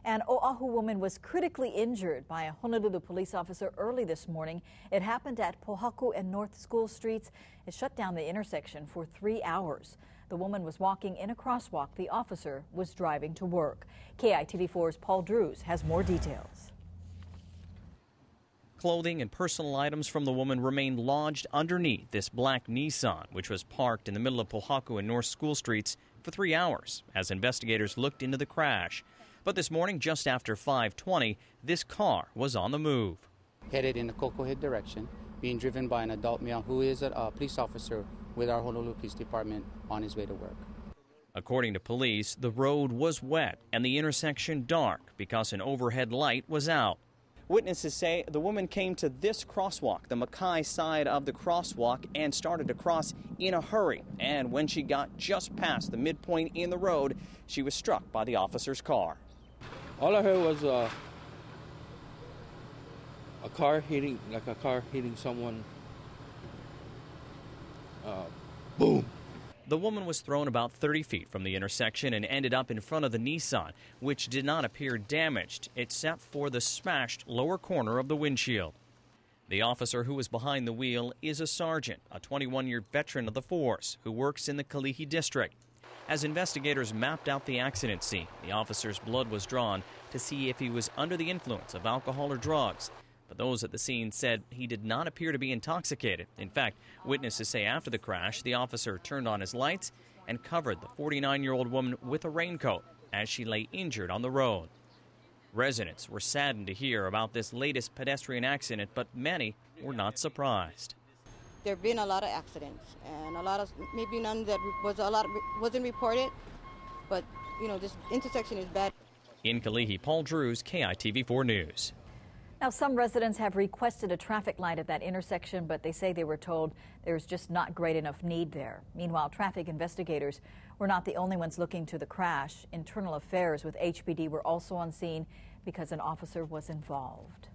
An Oahu woman was critically injured by a Honolulu police officer early this morning. It happened at Pohaku and North School Streets. It shut down the intersection for 3 hours. The woman was walking in a crosswalk. The officer was driving to work. KITV4's Paul Drews has more details. Clothing and personal items from the woman remained lodged underneath this black Nissan, which was parked in the middle of Pohaku and North School Streets for 3 hours as investigators looked into the crash. But this morning, just after 5:20, this car was on the move. Headed in the Cocoa Head direction, being driven by an adult male who is a police officer with our Honolulu Police Department on his way to work. According to police, the road was wet and the intersection dark because an overhead light was out. Witnesses say the woman came to this crosswalk, the Mackay side of the crosswalk, and started to cross in a hurry. And when she got just past the midpoint in the road, she was struck by the officer's car. All I heard was a car hitting someone. Boom. The woman was thrown about 30 feet from the intersection and ended up in front of the Nissan, which did not appear damaged except for the smashed lower corner of the windshield. The officer who was behind the wheel is a sergeant, a 21-year veteran of the force who works in the Kalihi district. As investigators mapped out the accident scene, the officer's blood was drawn to see if he was under the influence of alcohol or drugs. But those at the scene said he did not appear to be intoxicated. In fact, witnesses say after the crash, the officer turned on his lights and covered the 49-year-old woman with a raincoat as she lay injured on the road. Residents were saddened to hear about this latest pedestrian accident, but many were not surprised. There have been a lot of accidents, and maybe none that wasn't reported, but this intersection is bad. In Kalihi, Paul Drews, KITV4 News. Now, some residents have requested a traffic light at that intersection, but they say they were told there's just not great enough need there. Meanwhile, traffic investigators were not the only ones looking to the crash. Internal Affairs with HPD were also on scene because an officer was involved.